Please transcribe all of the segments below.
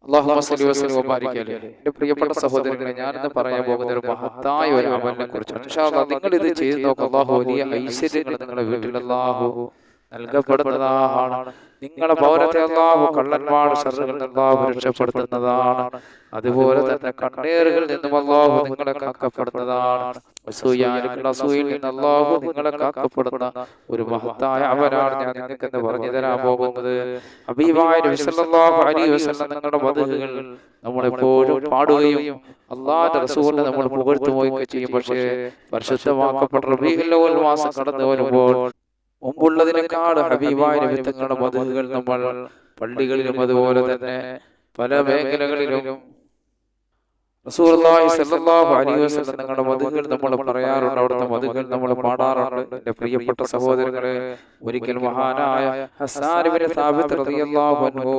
അല്ലാഹുമ്മ സ്വല്ലി വസല്ലം വബാരിക് അലൈഹി. എൻ്റെ പ്രിയപ്പെട്ട സഹോദരങ്ങളെ, ഞാനിന്ന് പറയാൻ പോകുന്ന ഒരു മഹത്തായ ഒരു അമലിനെ കുറിച്ചാണ്. ഇൻഷാ അല്ലാഹ് നിങ്ങൾ ഇത് ചെയ്ത് നോക്കുക. അല്ലാഹു വലിയ ഐശ്വര്യങ്ങൾ നിങ്ങളുടെ വീട്ടിൽ അല്ലാഹു നൽകപ്പെടുന്നതാണ്. നിങ്ങളുടെ ഭവനത്തെ അല്ലാഹു കള്ളന്മാരുടെ ശർറുകളിൽ അല്ലാഹു രക്ഷപ്പെടുത്തുന്നതാണ്. അതുപോലെ തന്നെ കണ്ണേറുകളിൽ നിന്നും അല്ലാഹു നിങ്ങളെ കാക്കപ്പെടുന്നതാണ്. അസൂയയിൽ നിന്ന് അല്ലാഹു നിങ്ങളെ കാക്കപ്പെടുന്ന ഒരു മഹത്തായ അമലാണ് ഞാൻ നിങ്ങൾക്ക് പറഞ്ഞു തരാൻ പോകുന്നത്. ഹബീബായ നബി സല്ലല്ലാഹു അലൈഹി വസല്ലം നിങ്ങളുടെ മദ്ഹുകൾ നമ്മളെപ്പോഴും പാടുകയും അല്ലാഹുവിന്റെ റസൂലിനെ നമ്മൾ പുകഴ്ത്തുകയും ചെയ്യും. പക്ഷേ പരിശുദ്ധമാക്കപ്പെട്ട റബീഉൽ അവ്വൽ മാസം കടന്നു വരുമ്പോൾ മുമ്പുള്ളതിനേക്കാൾ ഹബീബായ നബി തങ്ങളുടെ മദ്ഹുകൾ നമ്മൾ പള്ളികളിലും അതുപോലെ തന്നെ പല മേഖലകളിലും റസൂലുള്ളാഹി സ്വല്ലല്ലാഹു അലൈഹി വസല്ലം തങ്ങളുടെ മദ്ഹുകൾ നമ്മൾ പറയാറുണ്ട്, അവിടുത്തെ മദ്ഹുകൾ നമ്മൾ പാടാറുണ്ട്. എൻ്റെ പ്രിയപ്പെട്ട സഹോദരങ്ങളെ, ഒരിക്കൽ മഹാനായ ഹസ്സാൻ ഇബ്നു സാബിത്ത് റളിയല്ലാഹു അൻഹു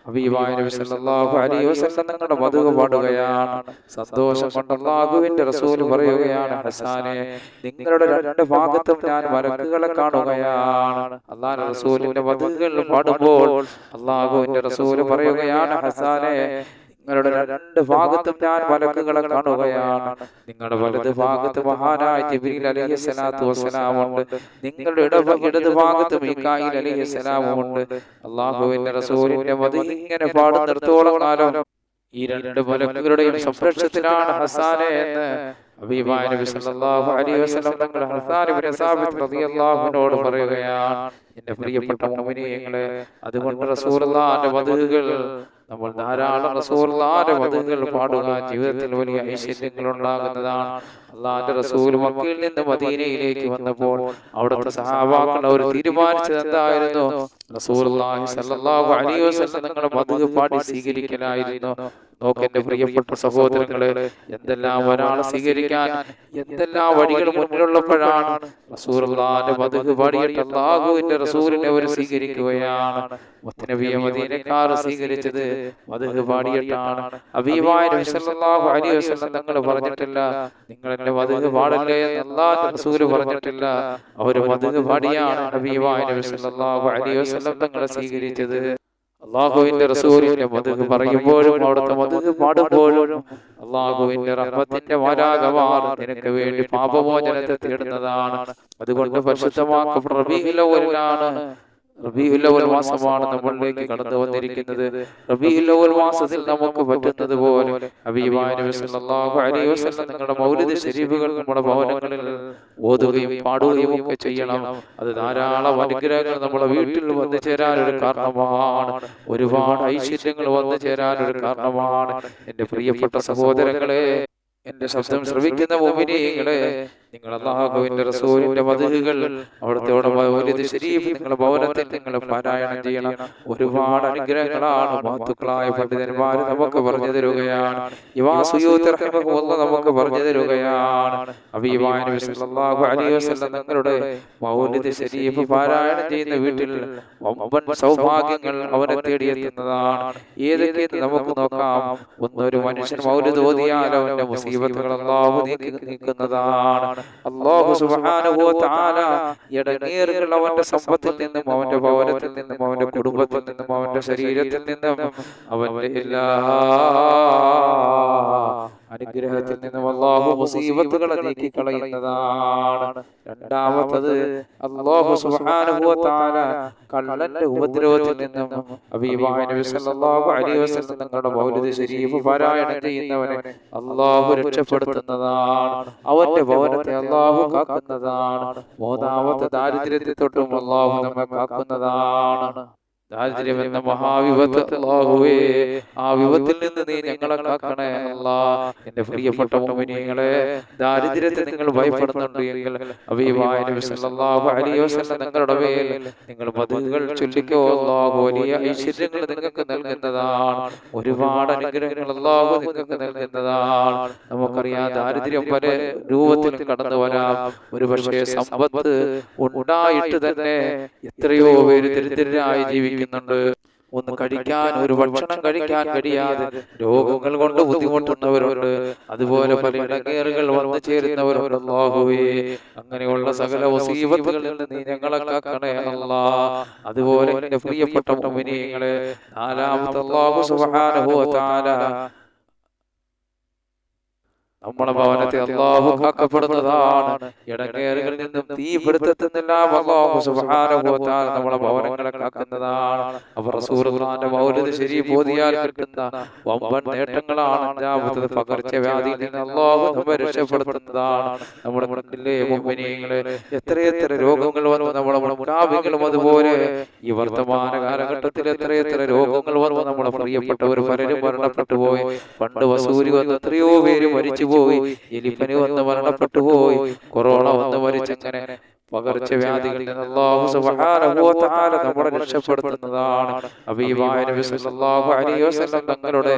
ഹബീബായ നബി സ്വല്ലല്ലാഹു അലൈഹി വസല്ലം തങ്ങളുടെ മദ്ഹ് പാടുകയാണ്. സന്തോഷം കൊണ്ട് അല്ലാഹുവിന്റെ റസൂൽ പറയുകയാണ്, ഹസ്സാനെ, നിങ്ങളുടെ രണ്ട് ഭാഗത്തും ഞാൻ മലക്കുകളെ കാണുകയാണ്. അല്ലാഹുവിന്റെ റസൂലിന്റെ മദ്ഹുകൾ പാടുമ്പോൾ അല്ലാഹുവിന്റെ റസൂൽ പറയുകയാണ്, ഹസ്സാനെ, നിങ്ങളുടെ രണ്ട് ഭാഗത്തും ഞാൻ മലക്കുകളെ കാണുകയാണ്. നിങ്ങളുടെ വലത് ഭാഗത്ത് മഹാനായ ജിബ്രീൽ അലൈഹിസ്സലാത്തു വസ്സലാമുണ്ട്. നിങ്ങളുടെ ഇടത് ഭാഗത്ത് മീകായിൽ അലൈഹിസ്സലാമുണ്ട്. അല്ലാഹുവിന്റെ റസൂലിന്റെ മദ്ഹ് ഇങ്ങനെ പാടുന്നിടത്തോളം കാലം ഈ രണ്ട് മലക്കുകളുടെയും സംരക്ഷണത്തിലാണ് ഹസ്സാനെ എന്ന് ഹബീബായ നബി സല്ലല്ലാഹു അലൈഹി വസല്ലം തങ്ങൾ ഹസ്സാൻ ഇബ്നു സാബിത്ത് റളിയല്ലാഹു അൻഹുവോട് പറയുകയാണ്, എൻ്റെ പ്രിയപ്പെട്ട മുഅ്മിനീങ്ങളെ, അതുകൊണ്ട് റസൂലുള്ളാഹിന്റെ മദ്ഹുകൾ നമ്മൾ ധാരാളം റസൂലുള്ളാഹിന്റെ മദ്ഹുകൾ പാടുക ജീവിതത്തിൽ വലിയ ഐശ്വര്യങ്ങൾ ഉണ്ടാകുന്നതാണ്. അല്ലാഹുവിന്റെ റസൂൽ മക്കയിൽ നിന്ന് മദീനയിലേക്ക് വന്നപ്പോൾ അവിടുത്തെ സഹാബാക്കൾ അവർ തീരുമാനിച്ചത് എന്തായിരുന്നു? റസൂലുള്ളാഹി സ്വല്ലല്ലാഹു അലൈഹി വസല്ലം തങ്ങളുടെ മദ്ഹ് പാടി സ്വീകരിക്കലായിരുന്നു. നോക്കെന്റെ പ്രിയപ്പെട്ട സഹോദരങ്ങളെ, എന്തെല്ലാം ഒരാളെ സ്വീകരിക്കാൻ എന്തെല്ലാം വഴികൾ മുന്നിലുള്ളപ്പോഴാണ് റസൂലുള്ളാഹിന്റെ മദ്ഹ് പാടിയിട്ട് അല്ലാഹുവിന്റെ റസൂലിനെ അവർ സ്വീകരിക്കുകയാണ്. മുത്തനബിയെ മദീനക്കാർ സ്വീകരിച്ചത് മദ്ഹ് പാടിയിട്ടാണ്. ഹബീബായ നബി സല്ലല്ലാഹു അലൈഹി വസല്ലം തങ്ങൾ പറഞ്ഞിട്ടില്ല, നിങ്ങൾ എന്റെ മദ്ഹ് പാടല്ലേ എന്ന് അല്ലാഹുവിന്റെ റസൂൽ പറഞ്ഞിട്ടില്ല. അവർ മദ്ഹ് പാടിയാണ് ഹബീബായ നബി സല്ലല്ലാഹു അലൈഹി വസല്ലം തങ്ങളെ സ്വീകരിച്ചത്. അല്ലാഹുവിന്റെ റസൂലിന്റെ മദ്ഹ് പറയുമ്പോഴും അവിടുത്തെ മദ്ഹ് പാടുമ്പോഴും അല്ലാഹുവിന്റെ റഹ്മത്തിന്റെ മാലാഖമാർ നിനക്ക് വേണ്ടി പാപമോചനത്തെ തേടുന്നതാണ്. അതുകൊണ്ട് പരിശുദ്ധമാക്കപ്പെട്ട റബീഉൽ അവ്വലിലാണ്, റബീഉൽ അവ്വൽ മാസമാണ് നമ്മളിലേക്ക് കടന്നു വന്നിരിക്കുന്നത്. റബീഉൽ അവ്വൽ മാസത്തിൽ നമുക്ക് പറ്റുന്നത് പോലെ ഹബീബായ നബി സല്ലല്ലാഹു അലൈഹി വസല്ലം നിങ്ങളുടെ മൗലിദ് ശരീഫുകൾ നമ്മുടെ ഭവനങ്ങളിൽ ഓതുകയും പാടുകയും ഒക്കെ ചെയ്യണം. അത് ധാരാളം അനുഗ്രഹങ്ങൾ നമ്മുടെ വീട്ടിൽ വന്നു ചേരാനൊരു കാരണമാണ്. ഒരുപാട് ഐശ്വര്യങ്ങൾ വന്നു ചേരാനൊരു കാരണമാണ്. എൻ്റെ പ്രിയപ്പെട്ട സഹോദരങ്ങളെ, എന്റെ ശബ്ദം ശ്രവിക്കുന്ന മുഅ്മിനീങ്ങളെ, നിങ്ങൾ അല്ലാഹുവിന്റെ റസൂലിന്റെ മദ്ഹുകൾ അവിടുത്തെ മൗലിദ് ശരീഫ് നിങ്ങളുടെ ഭവനത്തിൽ നിങ്ങൾ പാരായണം ചെയ്യണം. ഒരുപാട് അനുഗ്രഹങ്ങളാണ് മഹത്തുക്കളായ പണ്ഡിതന്മാർ നമുക്ക് പറഞ്ഞു തരുകയാണ്. ഇമാം സുയൂത്തി റഹിമഹുല്ലാഹ് നമുക്ക് പറഞ്ഞു തരുകയാണ്. ഹബീബായ നബി സല്ലല്ലാഹു അലൈഹി വസല്ലം തങ്ങളുടെ മൗലിദ് ശരീഫ് പാരായണം ചെയ്യുന്ന വീട്ടിൽ വമ്പൻ സൗഭാഗ്യങ്ങൾ അവനെ തേടിയെത്തുന്നതാണ്. ഏതൊക്കെയെന്ന് നമുക്ക് നോക്കാം. ഒന്നൊരു മനുഷ്യൻ മൗലിദ് ഓതിയാൽ അവന്റെ മുസീബത്തുകൾ അല്ലാഹു നീക്കുന്നതാണ്. അല്ലാഹു സുബ്ഹാനഹു വ തആല ഇടങ്ങേറുകൾ അവന്റെ സമ്പത്തിൽ നിന്നും അവന്റെ ഭവനത്തിൽ നിന്നും അവന്റെ കുടുംബത്തിൽ നിന്നും അവന്റെ ശരീരത്തിൽ നിന്നും അവന്റെ എല്ലാ അനുഗ്രഹത്തിൽ നിന്നും അല്ലാഹു മുസീബത്തുകളെ നീക്കി കളയുന്നതാണ്. രണ്ടാമത്തത്, അല്ലാഹു സുബ്ഹാനഹു വ തആല കള്ളന്റെ ഉപദ്രവത്തിൽ നിന്നും ഹബീബായ നബി സല്ലല്ലാഹു അലൈഹി വസല്ലം തങ്ങളുടെ മൗലിദ് ശരീഫ് പാരായണം ചെയ്യുന്നവനെ അല്ലാഹു രക്ഷപ്പെടുത്തുന്നതാണ്. അവന്റെ ഭവനത്തെ അല്ലാഹു കാക്കുന്നതാണ്. മൂന്നാമത്തെ, ദാരിദ്ര്യത്തെ തൊട്ടും അല്ലാഹു നമ്മെ കാക്കുന്നതാണ്. ദാരിദ്ര്യം എന്ന മഹാവിപത്ത് അല്ലാഹുവേ, ആ വിപത്തിൽ നിന്ന് നീ ഞങ്ങളെ കാക്കണേ അല്ലാഹ്. എൻ്റെ പ്രിയപ്പെട്ട മുഅ്മിനീങ്ങളെ, ദാരിദ്ര്യത്തെ നിങ്ങൾ ഭയപ്പെടുന്നുണ്ട് എങ്കിൽ ഹബീബായ നബി സല്ലല്ലാഹു അലൈഹി വസല്ലം നിങ്ങളുടെ മേൽ നിങ്ങൾ മദ്ഹുകൾ ചൊല്ലിക്കോ. അല്ലാഹു വലിയ ഐശ്വര്യങ്ങൾ നിങ്ങൾക്ക് നൽകുന്നതാണ്. ഒരുപാട് അനുഗ്രഹങ്ങൾ അല്ലാഹു നിങ്ങൾക്ക് നൽകുന്നതാണ്. നമുക്കറിയാം, ദാരിദ്ര്യം പല രൂപത്തിൽ കടന്നു വരാം. ഒരുപക്ഷേ സമ്പത്ത് ഉണ്ടായിട്ട് തന്നെ എത്രയോ പേര് ദരിദ്രരായി ജീവിക്കുന്നുണ്ട്. ഒന്ന് കഴിക്കാൻ, ഒരു ഭക്ഷണം കഴിക്കാൻ കഴിയാതെ രോഗങ്ങൾ കൊണ്ട് ബുദ്ധിമുട്ടുന്നവരുണ്ട്. അതുപോലെ പല ഇടങ്ങേറുകൾ വന്നു ചേരുന്നവരുണ്ട്. അല്ലാഹുവേ, അങ്ങനെയുള്ള സകല മുസീബത്തുകളിൽ നിന്ന് നീ ഞങ്ങളെ കാക്കണേ അല്ലാ. അതുപോലെ എന്റെ പ്രിയപ്പെട്ട മുഅ്മിനീങ്ങളെ, നാലാമത്തെ അല്ലാഹു സുബ്ഹാനഹു വ തആല നമ്മളെ ഭവനത്തെ അല്ലാഹു കാക്കപ്പെടുന്നതാണ്. ഇടങ്ങേറുകളിൽ നിന്നും തീപിടുത്തത്തിനെല്ലാം അല്ലാഹു സുബ്ഹാനഹു വ തആല നമ്മളെ ഭവനങ്ങളെ കാക്കുന്നതാണ്. അവർ റസൂലുള്ളാഹിന്റെ മൗലിദ് ശരീഫ് ഓതിയാൽ കിട്ടുന്ന വമ്പൻ നേട്ടങ്ങളാണ്. അഞ്ചാമത്തത് പകർച്ചവ്യാധിയിൽ നിന്ന് അല്ലാഹു നമ്മെ രക്ഷപ്പെടുത്തുന്നതാണ്. നമ്മുടെ കണ്ടില്ലേ മുഅ്മിനീങ്ങളെ, എത്രയെത്ര രോഗങ്ങൾ വന്നു നമ്മുടെ മുൻഗാമികളും അതുപോലെ ഈ വർത്തമാന കാലഘട്ടത്തിൽ എത്രയെത്ര രോഗങ്ങൾ വന്നു നമ്മുടെ പ്രിയപ്പെട്ടവർ പലരും മരണപ്പെട്ടു പോയി. പണ്ട് വസൂരി വന്ന് എത്രയോ പേര് മരിച്ചു പോയി, എലിപ്പനി വന്ന് മരണപ്പെട്ടു പോയി, കൊറോണ വന്ന് മരിച്ചങ്ങനെ പകർച്ചവ്യാധികളിൽ നിന്ന് അല്ലാഹു സുബ്ഹാനഹു വ തആല നമ്മളെ രക്ഷപ്പെടുത്തുന്നതാണ്. ഹബീബായ നബി സല്ലല്ലാഹു അലൈഹി വസല്ലം തങ്ങളുടെ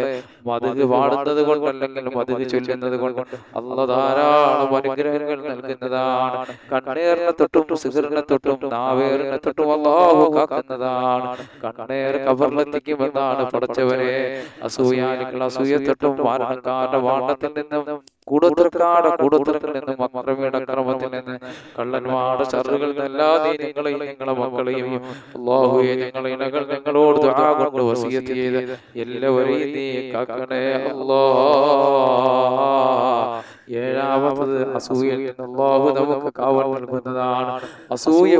മദ്ഹ് പാടുന്നത് കൊണ്ട് അല്ലെങ്കിൽ മദ്ഹ് ചൊല്ലുന്നത് കൊണ്ട് അല്ലാഹു ധാരാളം അനുഗ്രഹങ്ങൾ നൽകുന്നതാണ്. കണ്ണേറിനെ തൊട്ടും സിഗറിനെ തൊട്ടും നാവേറിനെ തൊട്ടും അല്ലാഹു കാക്കുന്നതാണ്. കണ്ണേർ കബറിലെത്തിക്കുമെന്നാണ് പടച്ചവനെ. അസൂയാനികൾ അസൂയ തൊട്ടും മാരണക്കാരുടെ വാണ്ടത്തിൽ നിന്നും കൂടോത്രക്കാരുടെ നിന്നും അക്രമിയുടെ അക്രമത്തിൽ നിന്ന് കള്ളന്മാരുടെ ശറുകളിൽ നിന്നെല്ലാം നീ ഞങ്ങളെയും ഞങ്ങളെ മക്കളെയും അല്ലാഹുവേ, ഞങ്ങളെ ഇണകൾ ഞങ്ങളോട് ദുആ കൊണ്ട് വസിയത്ത് ചെയ്ത് എല്ലാവരെയും നീ കാക്കണേ അല്ലാഹ്. ഏഴാമത്തത് അസൂയയിൽ നിന്ന് അല്ലാഹു നമുക്ക് കാവൽ നൽകുന്നതാണ്. അസൂയ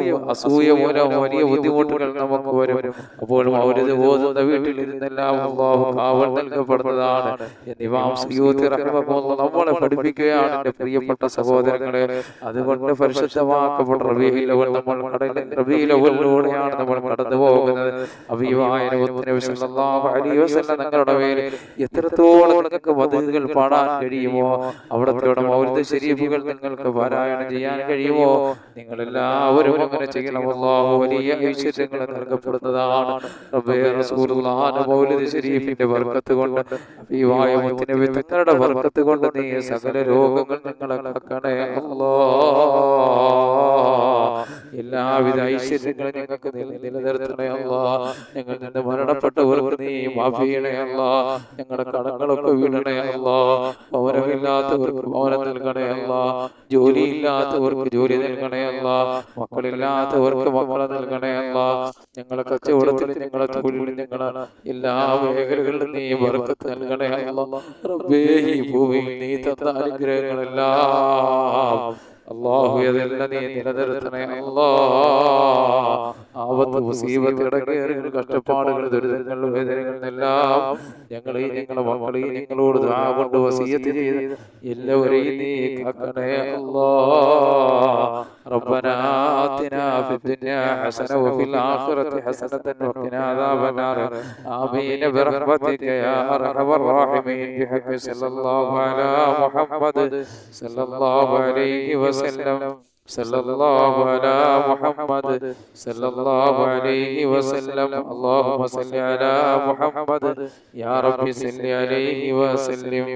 മൂലം വലിയ ബുദ്ധിമുട്ടുകൾ നമുക്ക് വരും. അപ്പോൾ മൗലിദ് ഓതുന്ന വീട്ടിൽ ഇരുന്നെല്ലാം അല്ലാഹു കാവൽ നൽകപ്പെടുന്നതാണ്. ഇമാം സുയൂത്തി റഹിമഹുല്ലാഹ് നമ്മളെ പഠിപ്പിക്കുകയാണ് എന്റെ പ്രിയപ്പെട്ട സഹോദരങ്ങളെ. അതുകൊണ്ട് പരിശുദ്ധമാക്കപ്പെട്ട റബീഉൽ അവ്വൽ റബീഉൽ അവ്വലിലൂടെയാണ് നമ്മൾ കടന്നു പോകുന്നത്. ഹബീബായ നബി സല്ലല്ലാഹു അലൈഹി വസല്ലം തങ്ങളുടെ പേരിൽ എത്രത്തോളം നിങ്ങൾക്ക് മദ്ഹുകൾ പാടാൻ കഴിയുമോ, അവിടത്തെ മൗലിദ് ശരീഫുകൾ നിങ്ങൾക്ക് പാരായണം ചെയ്യാൻ കഴിയുമോ, നിങ്ങൾ എല്ലാവരും അങ്ങനെ ചെയ്യണം. അല്ലാഹു വലിയ ഐശ്വര്യങ്ങൾ നൽകപ്പെടുന്നതാണ്. റബ്ബേ, റസൂലുള്ളാഹിന്റെ മൗലിദ് ശരീഫിന്റെ ബർക്കത്ത് കൊണ്ട്, ഹബീബായ മുത്തുനബി തങ്ങളുടെ ബർക്കത്ത് കൊണ്ട് നീ സകല രോഗങ്ങൾ ഞങ്ങളെ കാക്കണേ അല്ലാഹ്. എല്ലാവിധ ഐശ്വര്യങ്ങളും ഞങ്ങൾക്ക് നിലനിർത്തണേ അല്ലാഹ്. ഞങ്ങൾ നിന്ന് മരണപ്പെട്ടവർക്ക് നീ മാഫി ചെയ്യണേ അല്ലാഹ്. ഞങ്ങളുടെ കടങ്ങളൊക്കെ വീഴണേ അല്ലാഹ്. ഭവനമില്ലാത്തവർക്ക് ഭവനം നൽകണേ അല്ലാഹ്. ജോലിയില്ലാത്തവർക്ക് ജോലി നൽകണേ അല്ലാഹ്. മക്കളില്ലാത്തവർക്ക് മക്കളെ നൽകണേ അല്ലാഹ്. ഞങ്ങളെ കച്ചവടത്തിൽ ഞങ്ങളെ തൊഴിലിൽ ഞങ്ങളെ എല്ലാ മേഖലകളിലും നീ ബർക്കത്ത് നൽകണേ അല്ലാഹ്. റബ്ബേ, ഈ ഭൂമിയിൽ നീ തന്ന അനുഗ്രഹങ്ങളെല്ലാം അല്ലാഹു അതെല്ലാം നീ നിലനിർത്തണേ അല്ലാഹ്. ആപത്ത്, മുസീബത്ത്, ഇടങ്ങേറുകൾ, കഷ്ടപ്പാടുകൾ, ദുരിതങ്ങൾ, വേദനകൾ എല്ലാം ഞങ്ങളെയും ഞങ്ങളെ മക്കളെയും ഞങ്ങളോട് ദുആ കൊണ്ട് വസിയത്ത് ചെയ്ത് എല്ലാവരെയും നീ കാക്കണേ അല്ലാഹ്. റബ്ബനാ ആതിനാ ഫിദ്ദുനിയാ ഹസന വഫിൽ ആഖിറതി ഹസനതൻ വഖിനാ അദാബന്നാർ. ആമീൻ ബിറഹ്മതിക യാ അർഹമർ റഹീമീൻ. ബിഹഖി സല്ലല്ലാഹു അലാ മുഹമ്മദ് സല്ലല്ലാഹു അലൈഹി വസല്ലം. സല്ലല്ലാഹു അലാ മുഹമ്മദ് സല്ലല്ലാഹു അലൈഹി വസല്ലം. അല്ലാഹുമ്മ സല്ലി അലാ മുഹമ്മദ് യാ റബ്ബി സല്ലി അലൈഹി വസല്ലം.